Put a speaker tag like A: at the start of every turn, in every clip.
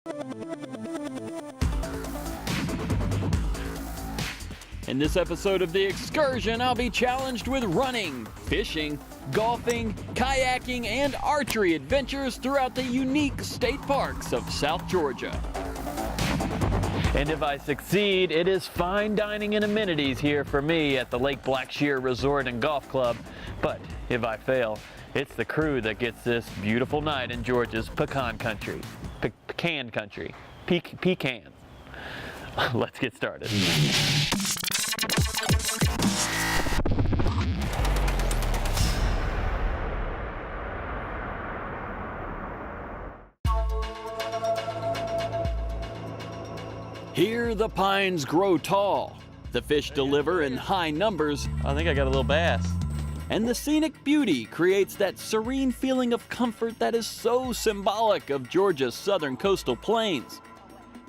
A: In this episode of The Excursion, I'll be challenged with running, fishing, golfing, kayaking, and archery adventures throughout the unique state parks of South Georgia. And if I succeed, it is fine dining and amenities here for me at the Lake Blackshear Resort and Golf Club. But if I fail, it's the crew that gets this beautiful night in Georgia's pecan country. Pecan country. Pecan. Let's get started. Here the pines grow tall, the fish deliver in high numbers. I think I got a little bass. And the scenic beauty creates that serene feeling of comfort that is so symbolic of Georgia's southern coastal plains.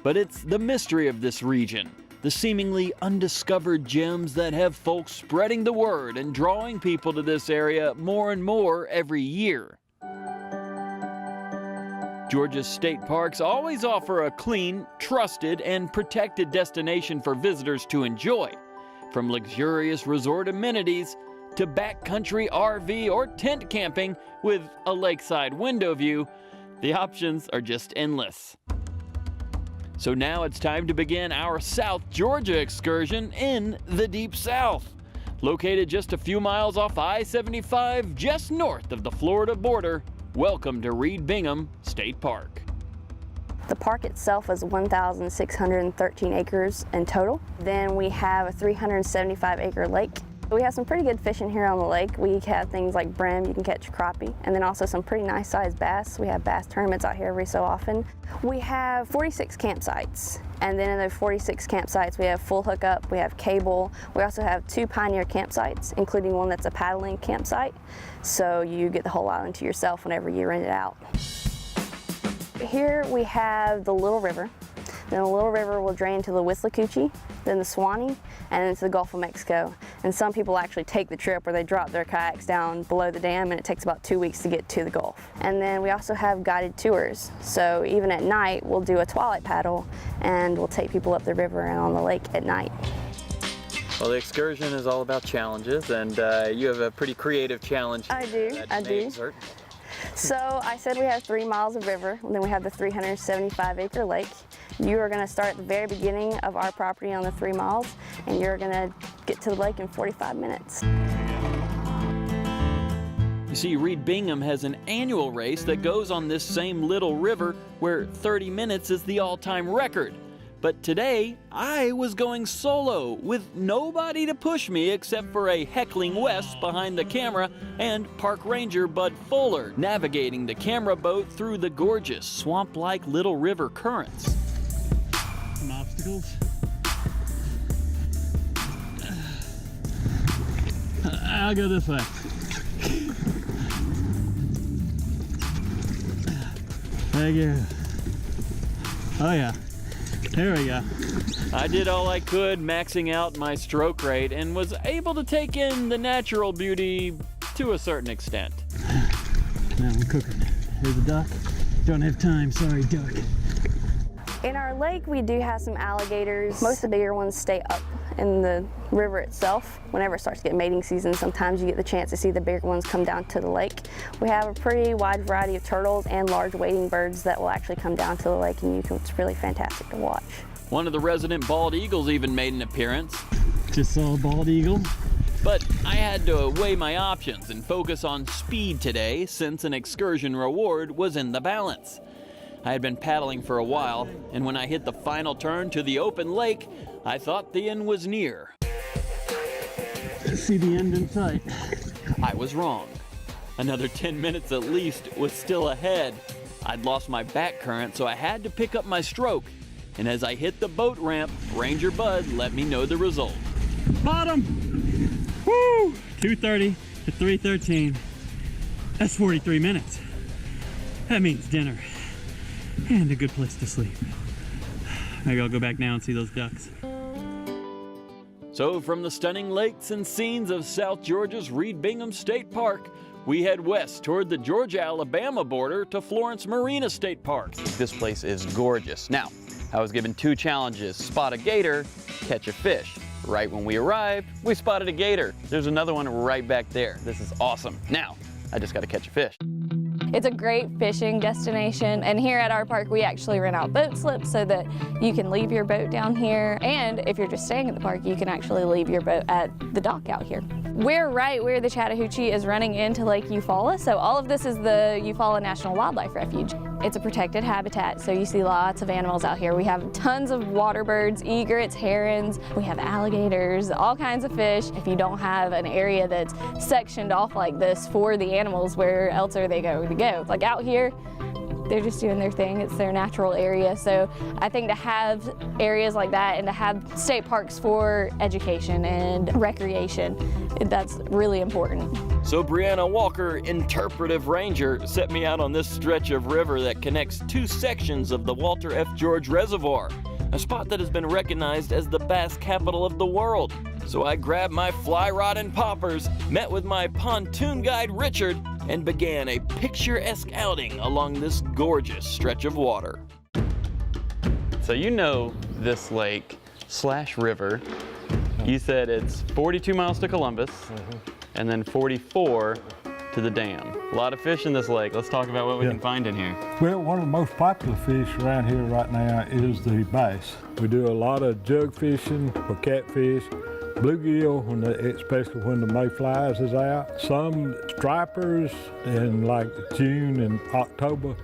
A: But it's the mystery of this region, the seemingly undiscovered gems that have folks spreading the word and drawing people to this area more and more every year. Georgia's state parks always offer a clean, trusted, and protected destination for visitors to enjoy. From luxurious resort amenities to backcountry RV or tent camping with a lakeside window view, the options are just endless. So now it's time to begin our South Georgia excursion in the Deep South. Located just a few miles off I-75, just north of the Florida border, welcome to Reed Bingham State Park.
B: The park itself is 1,613 acres in total. Then we have a 375-acre lake. We have some pretty good fishing here on the lake. We have things like brim, you can catch crappie, and then also some pretty nice sized bass. We have bass tournaments out here every so often. We have 46 campsites, and then in the 46 campsites we have full hookup, we have cable. We also have 2 pioneer campsites, including one that's a paddling campsite, so you get the whole island to yourself whenever you rent it out. Here we have the Little River. Then the Little River will drain to the Withlacoochee, then the Suwannee, and then to the Gulf of Mexico. And some people actually take the trip where they drop their kayaks down below the dam, and it takes about 2 weeks to get to the Gulf. And then we also have guided tours. So even at night, we'll do a twilight paddle, and we'll take people up the river and on the lake at night.
A: Well, the excursion is all about challenges, and you have a pretty creative challenge.
B: I do. So I said we have 3 miles of river, and then we have the 375-acre lake. You are going to start at the very beginning of our property on the 3 miles, and you're going to get to the lake in 45 minutes.
A: You see, Reed Bingham has an annual race that goes on this same little river where 30 minutes is the all-time record. But today, I was going solo with nobody to push me except for a heckling Wes behind the camera and park ranger Bud Fuller navigating the camera boat through the gorgeous swamp-like little river currents.
C: Some obstacles. I'll go this way. Thank you. Oh yeah. There we go.
A: I did all I could, maxing out my stroke rate, and was able to take in the natural beauty to a certain extent.
C: Now I'm cooking. There's a duck. Don't have time, sorry duck.
B: In our lake, we do have some alligators. Most of the bigger ones stay up in the river itself. Whenever it starts to get mating season, sometimes you get the chance to see the bigger ones come down to the lake. We have a pretty wide variety of turtles and large wading birds that will actually come down to the lake, and it's really fantastic to watch.
A: One of the resident bald eagles even made an appearance.
C: Just saw a bald eagle.
A: But I had to weigh my options and focus on speed today since an excursion reward was in the balance. I had been paddling for a while, and when I hit the final turn to the open lake, I thought the end was near.
C: See the end in sight.
A: I was wrong. Another 10 minutes at least was still ahead. I'd lost my back current, so I had to pick up my stroke. And as I hit the boat ramp, Ranger Bud let me know the result.
C: Bottom! Woo! 2:30 to 3:13. That's 43 minutes. That means dinner. And a good place to sleep. Maybe I'll go back now and see those ducks.
A: So from the stunning lakes and scenes of South Georgia's Reed Bingham State Park, we head west toward the Georgia-Alabama border to Florence Marina State Park. This place is gorgeous. Now, I was given 2 challenges: spot a gator, catch a fish. Right when we arrived, we spotted a gator. There's another one right back there. This is awesome. Now, I just gotta catch a fish.
D: It's a great fishing destination, and here at our park we actually rent out boat slips so that you can leave your boat down here, and if you're just staying at the park you can actually leave your boat at the dock out here. We're right where the Chattahoochee is running into Lake Eufaula, so all of this is the Eufaula National Wildlife Refuge. It's a protected habitat, so you see lots of animals out here. We have tons of water birds, egrets, herons, we have alligators, all kinds of fish. If you don't have an area that's sectioned off like this for the animals, where else are they going to go? Like out here, they're just doing their thing. It's their natural area. So I think to have areas like that and to have state parks for education and recreation, that's really important.
A: So Brianna Walker, interpretive ranger, set me out on this stretch of river that connects 2 sections of the Walter F. George Reservoir, a spot that has been recognized as the bass capital of the world. So I grabbed my fly rod and poppers, met with my pontoon guide Richard, and began a picturesque outing along this gorgeous stretch of water. So you know this lake / river. You said it's 42 miles to Columbus, and then 44 to the dam. A lot of fish in this lake. Let's talk about what we can find in here.
E: Well, one of the most popular fish around here right now is the bass. We do a lot of jug fishing for catfish, bluegill, especially when the mayflies is out. Some stripers in like June and October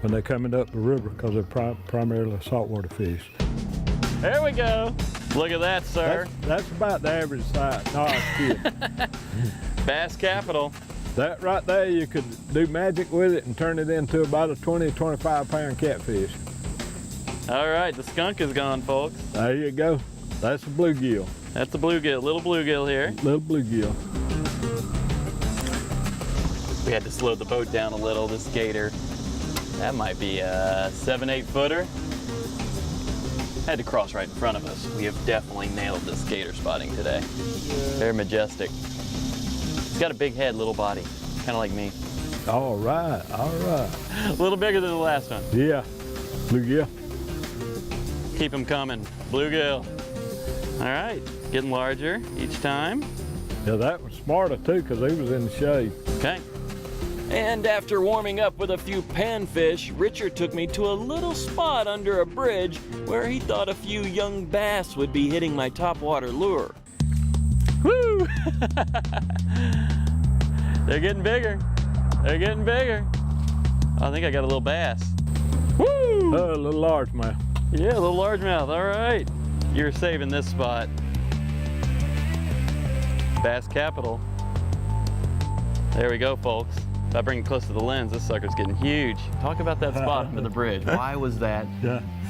E: when they're coming up the river because they're primarily saltwater fish.
A: There we go. Look at that, sir.
E: That's about the average size. No, I'm kidding.
A: Bass capital.
E: That right there, you could do magic with it and turn it into about a 20, 25 pound catfish.
A: All right, the skunk is gone, folks.
E: There you go. That's a bluegill.
A: That's a bluegill, little bluegill here.
E: Little bluegill.
A: We had to slow the boat down a little. This gator, that might be a 7-8 footer. Had to cross right in front of us. We have definitely nailed this gator spotting today. They're majestic. It's got a big head, little body, kind of like me.
E: All right, all right.
A: A little bigger than the last one.
E: Yeah, bluegill.
A: Keep them coming, bluegill. All right, getting larger each time.
E: Yeah, that was smarter too because he was in the shade.
A: Okay. And after warming up with a few panfish, Richard took me to a little spot under a bridge where he thought a few young bass would be hitting my topwater lure. Woo! They're getting bigger. They're getting bigger. I think I got a little bass. Woo!
E: Oh, a little largemouth.
A: Yeah, a little largemouth. All right. You're saving this spot. Bass capital. There we go, folks. If I bring it close to the lens, this sucker's getting huge. Talk about that spot under the bridge. Why was that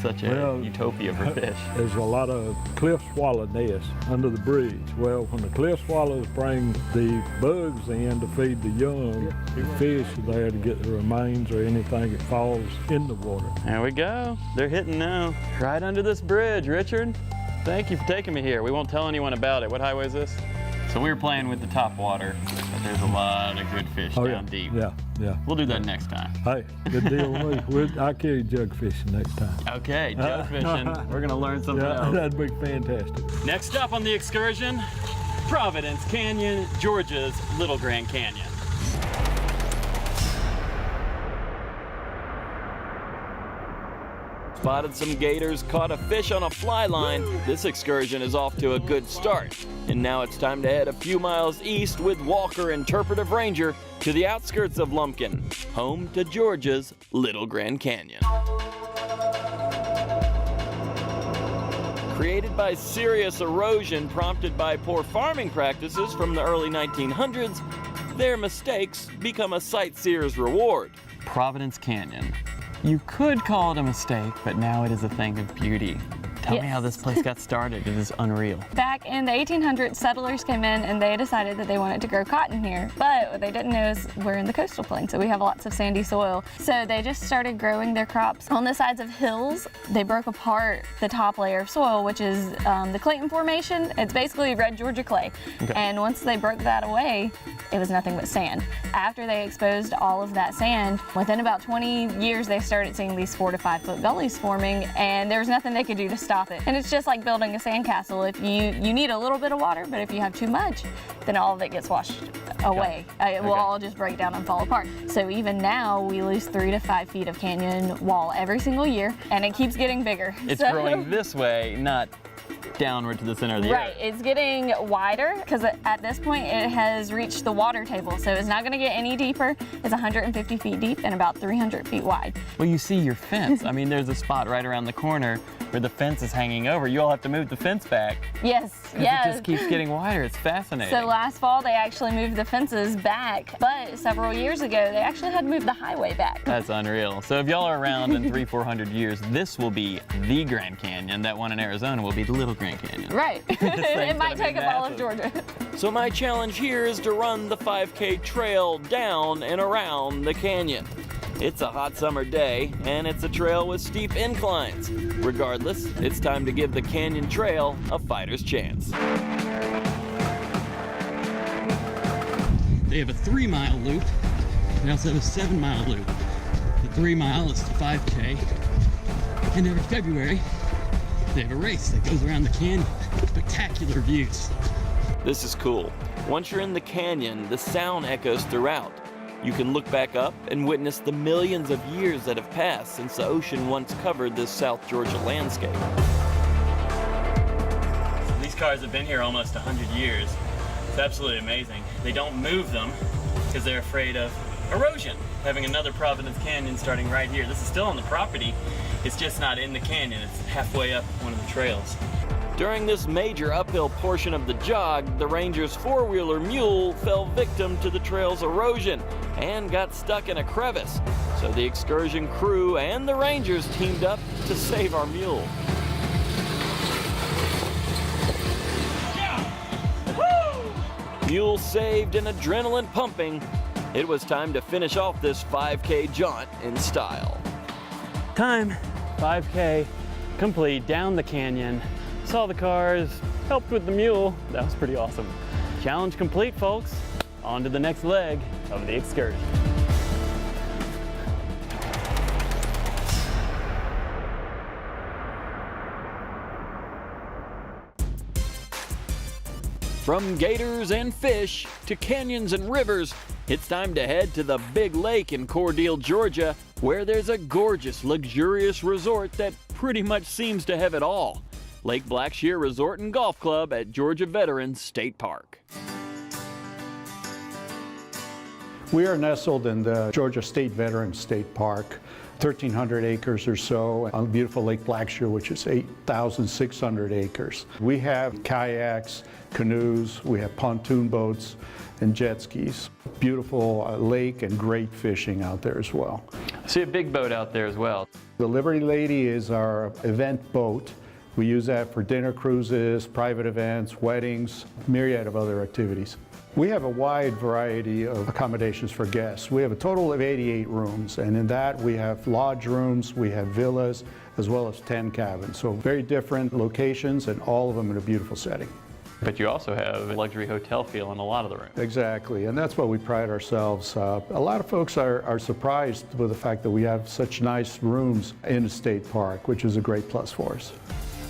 A: such a utopia for fish?
E: There's a lot of cliff swallow nests under the bridge. Well, when the cliff swallows bring the bugs in to feed the young, the fish are there to get the remains or anything that falls in the water.
A: There we go. They're hitting now. Right under this bridge, Richard. Thank you for taking me here. We won't tell anyone about it. What highway is this? So we were playing with the top water, but there's a lot of good fish down deep.
E: Yeah, yeah.
A: We'll do that next time.
E: Hey, good deal with me. I'll carry jug fishing next time.
A: Okay, jug fishing. We're gonna learn something else.
E: That'd be fantastic.
A: Next up on the excursion, Providence Canyon, Georgia's Little Grand Canyon. Spotted some gators, caught a fish on a fly line. This excursion is off to a good start. And now it's time to head a few miles east with Walker Interpretive Ranger to the outskirts of Lumpkin, home to Georgia's Little Grand Canyon. Created by serious erosion prompted by poor farming practices from the early 1900s, their mistakes become a sightseer's reward. Providence Canyon. You could call it a mistake, but now it is a thing of beauty. Tell me how this place got started. It is unreal.
D: Back in the 1800s, settlers came in and they decided that they wanted to grow cotton here. But what they didn't know is we're in the coastal plain, so we have lots of sandy soil. So they just started growing their crops on the sides of hills. They broke apart the top layer of soil, which is the Clayton Formation. It's basically red Georgia clay.
A: Okay.
D: And once they broke that away, it was nothing but sand. After they exposed all of that sand, within about 20 years, they started seeing these 4 to 5 foot gullies forming, and there was nothing they could do to stop it. And it's just like building a sandcastle. If you need a little bit of water, but if you have too much, then all of it gets washed away. It will all just break down and fall apart. So even now, we lose 3 to 5 feet of canyon wall every single year, and it keeps getting bigger.
A: It's growing this way, not downward to the center of the
D: Right,
A: earth.
D: it's getting wider because at this point it has reached the water table, so it's not going to get any deeper. It's 150 feet deep and about 300 feet wide.
A: Well, you see your fence. I mean, there's a spot right around the corner where the fence is hanging over. You all have to move the fence back.
D: Yes,
A: 'Cause
D: yes.
A: it just keeps getting wider. It's fascinating.
D: So last fall they actually moved the fences back, but several years ago they actually had to move the highway back.
A: That's unreal. So if y'all are around in 300-400 years, this will be the Grand Canyon. That one in Arizona will be the Little Grand Canyon.
D: Right. It might take up all of Georgia.
A: So my challenge here is to run the 5K trail down and around the canyon. It's a hot summer day, and it's a trail with steep inclines. Regardless, it's time to give the canyon trail a fighter's chance.
C: They have a 3-mile loop. They also have a 7-mile loop. The 3-mile is the 5K. And every February, they have a race that goes around the canyon. Spectacular views.
A: This is cool. Once you're in the canyon, the sound echoes throughout. You can look back up and witness the millions of years that have passed since the ocean once covered this South Georgia landscape. These cars have been here almost 100 years. It's absolutely amazing. They don't move them because they're afraid of erosion. Having another Providence Canyon starting right here. This is still on the property. It's just not in the canyon. It's halfway up one of the trails. During this major uphill portion of the jog, the ranger's four-wheeler mule fell victim to the trail's erosion and got stuck in a crevice. So the excursion crew and the rangers teamed up to save our mule. Mule saved and adrenaline pumping. It was time to finish off this 5K jaunt in style.
C: Time, 5K, complete, down the canyon. Saw the cars, helped with the mule. That was pretty awesome. Challenge complete, folks. On to the next leg of the excursion.
A: From gators and fish to canyons and rivers, it's time to head to the big lake in Cordele, Georgia, where there's a gorgeous, luxurious resort that pretty much seems to have it all. Lake Blackshear Resort and Golf Club at Georgia Veterans State Park.
F: We are nestled in the Georgia State Veterans State Park, 1,300 acres or so on beautiful Lake Blackshear, which is 8,600 acres. We have kayaks, canoes, we have pontoon boats, and jet skis. Beautiful lake and great fishing out there as well.
A: I see a big boat out there as well.
F: The Liberty Lady is our event boat. We use that for dinner cruises, private events, weddings, myriad of other activities. We have a wide variety of accommodations for guests. We have a total of 88 rooms, and in that we have lodge rooms, we have villas, as well as 10 cabins. So very different locations, and all of them in a beautiful setting.
A: But you also have a luxury hotel feel in a lot of the rooms.
F: Exactly, and that's what we pride ourselves. A lot of folks are surprised with the fact that we have such nice rooms in the state park, which is a great plus for us.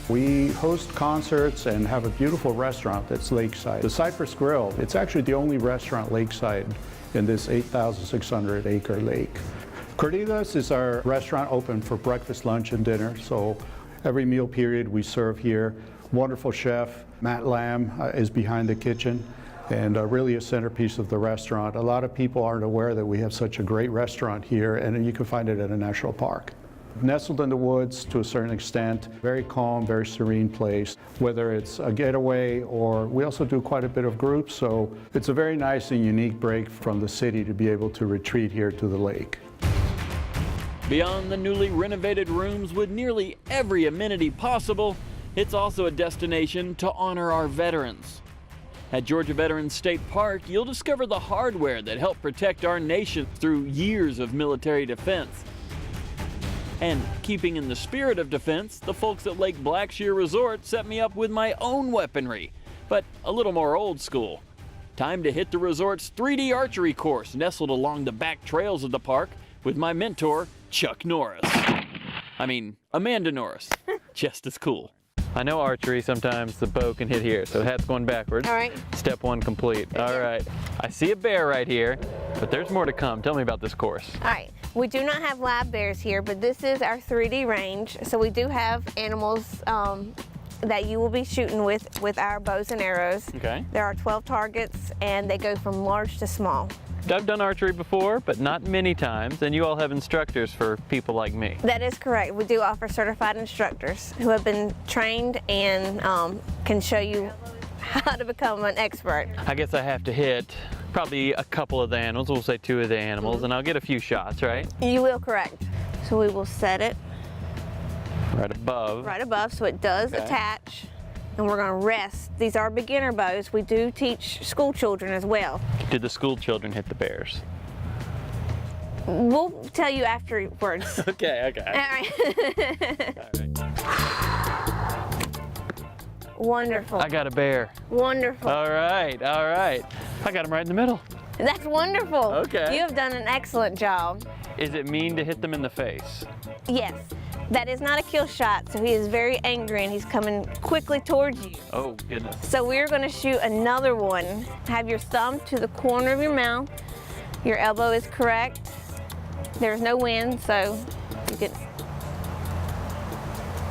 F: We host concerts and have a beautiful restaurant that's lakeside. The Cypress Grill, it's actually the only restaurant lakeside in this 8,600 acre lake. Cordele's is our restaurant open for breakfast, lunch, and dinner. So every meal period we serve here. Wonderful chef, Matt Lamb, is behind the kitchen and really a centerpiece of the restaurant. A lot of people aren't aware that we have such a great restaurant here, and you can find it at a national park. Nestled in the woods to a certain extent, very calm, very serene place, whether it's a getaway or we also do quite a bit of groups, so it's a very nice and unique break from the city to be able to retreat here to the lake.
A: Beyond the newly renovated rooms with nearly every amenity possible, it's also a destination to honor our veterans. At Georgia Veterans State Park, you'll discover the hardware that helped protect our nation through years of military defense. And keeping in the spirit of defense, the folks at Lake Blackshear Resort set me up with my own weaponry, but a little more old school. Time to hit the resort's 3D archery course nestled along the back trails of the park with my mentor, Chuck Norris. I mean, Amanda Norris. Just as cool. I know archery, sometimes the bow can hit here, so the hat's going backwards.
G: All right.
A: Step one complete. All right. I see a bear right here, but there's more to come. Tell me about this course.
G: All right. We do not have live bears here, but this is our 3D range. So we do have animals that you will be shooting with our bows and arrows.
A: Okay.
G: There are 12 targets, and they go from large to small.
A: I've done archery before, but not many times, and you all have instructors for people like me.
G: That is correct. We do offer certified instructors who have been trained and can show you how to become an expert.
A: I guess I have to hit probably a couple of the animals, we'll say 2 of the animals, and I'll get a few shots, right?
G: You will, correct. So we will set it
A: Right above.
G: right above so it does attach. And we're going to rest. These are beginner bows. We do teach school children as well.
A: Did the school children hit the bears?
G: We'll tell you afterwards.
A: Okay.
G: All right. Wonderful.
A: I got a bear.
G: Wonderful.
A: All right. I got him right in the middle.
G: That's wonderful.
A: Okay.
G: You have done an excellent job.
A: Is it mean to hit them in the face?
G: Yes. That is not a kill shot, so he is very angry and he's coming quickly towards you.
A: Oh, goodness.
G: So we're going to shoot another one. Have your thumb to the corner of your mouth. Your elbow is correct. There's no wind, so you can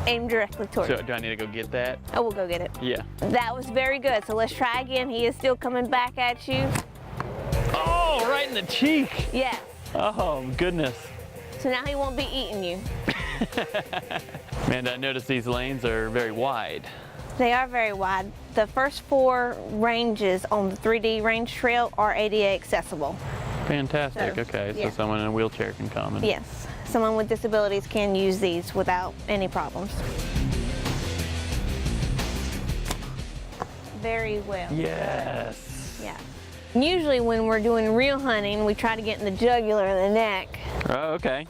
G: aim directly towards
A: So
G: it.
A: do I need to go get that?
G: Oh, we'll go get it.
A: Yeah.
G: That was very good. So let's try again. He is still coming back at you.
A: Oh, right in the cheek.
G: Yes.
A: Oh, goodness.
G: So now he won't be eating you.
A: Amanda, I noticed these lanes are very wide.
G: They are very wide. The first 4 ranges on the 3D range trail are ADA accessible.
A: Fantastic.
G: So,
A: Okay,
G: yeah.
A: so someone in a wheelchair can come. And
G: Yes, someone with disabilities can use these without any problems. Very well.
A: Yes.
G: Yeah. Usually when we're doing real hunting, we try to get in the jugular and the neck.
A: Oh, okay.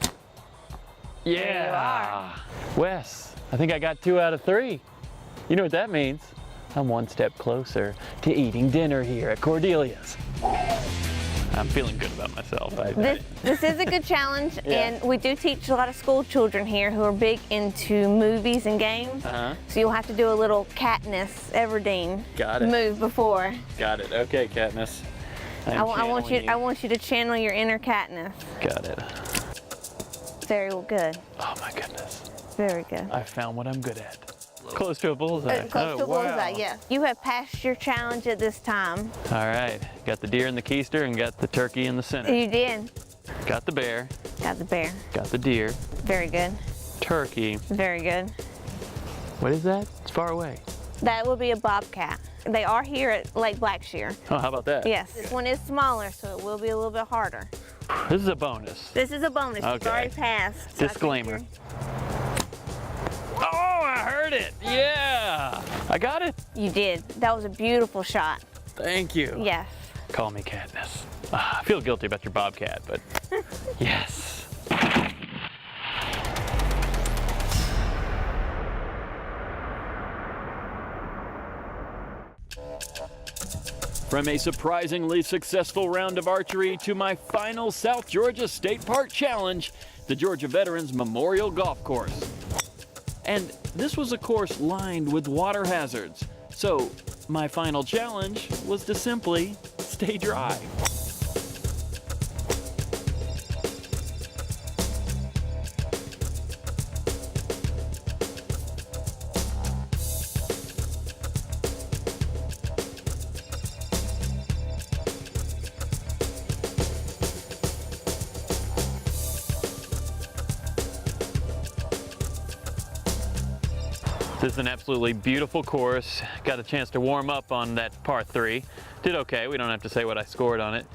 A: Yeah.
G: There you are.
A: Wes, I think I got 2 out of 3. You know what that means? I'm one step closer to eating dinner here at Cordelia's. I'm feeling good about myself.
G: This is a good challenge,
A: Yeah.
G: and we do teach a lot of school children here who are big into movies and games.
A: Uh-huh.
G: So you'll have to do a little Katniss Everdeen
A: Got it.
G: move before.
A: Got it. Okay, Katniss.
G: I want you to channel your inner Katniss.
A: Got it.
G: Very good.
A: Oh my goodness.
G: Very good.
A: I found what I'm good at. Close to a bullseye.
G: Close to a
A: wow.
G: bullseye, yes. You have passed your challenge at this time.
A: All right. Got the deer in the keister and got the turkey in the center.
G: You did.
A: Got the bear.
G: Got the bear.
A: Got the deer.
G: Very good.
A: Turkey.
G: Very good.
A: What is that? It's far away.
G: That will be a bobcat. They are here at Lake Blackshear.
A: Oh, how about that?
G: Yes. This one is smaller, so it will be a little bit harder.
A: This is a bonus.
G: This is a bonus. You've
A: Okay.
G: already passed. So I think
A: Disclaimer.
G: you're-
A: Oh, I heard it. Yeah. I got it.
G: You did. That was a beautiful shot.
A: Thank you.
G: Yes.
A: Call me Katniss. I feel guilty about your bobcat, but yes. From a surprisingly successful round of archery to my final South Georgia State Park Challenge, the Georgia Veterans Memorial Golf Course. And this was a course lined with water hazards, so my final challenge was to simply stay dry. This is an absolutely beautiful course. Got a chance to warm up on that par 3. Did okay, we don't have to say what I scored on it.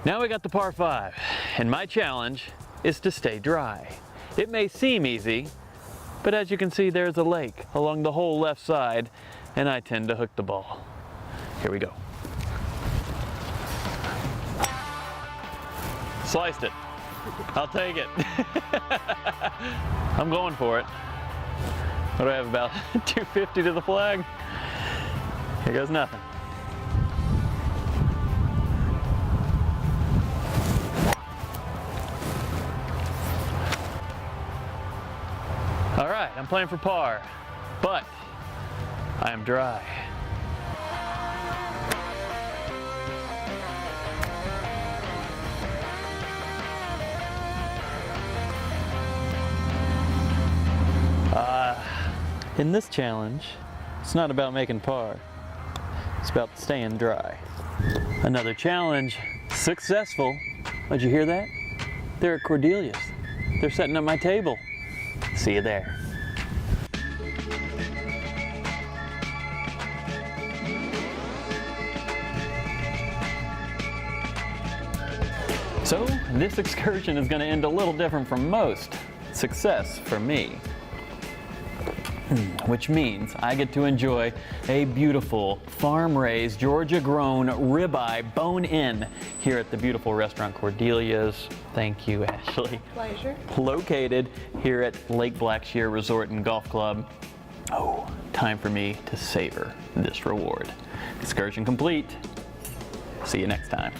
A: Now we got the par 5, and my challenge is to stay dry. It may seem easy, but as you can see, there's a lake along the whole left side, and I tend to hook the ball. Here we go. Sliced it. I'll take it. I'm going for it. What do I have, about 250 to the flag? Here goes nothing. All right, I'm playing for par, but I am dry. In this challenge, it's not about making par, it's about staying dry. Another challenge, successful. Did you hear that? They're at Cordelia's. They're setting up my table. See you there. So, this excursion is going to end a little different from most. Success for me. Which means I get to enjoy a beautiful farm-raised, Georgia-grown ribeye bone-in here at the beautiful restaurant Cordelia's. Thank you, Ashley.
G: Pleasure.
A: Located here at Lake Blackshear Resort and Golf Club. Oh, time for me to savor this reward. Excursion complete. See you next time.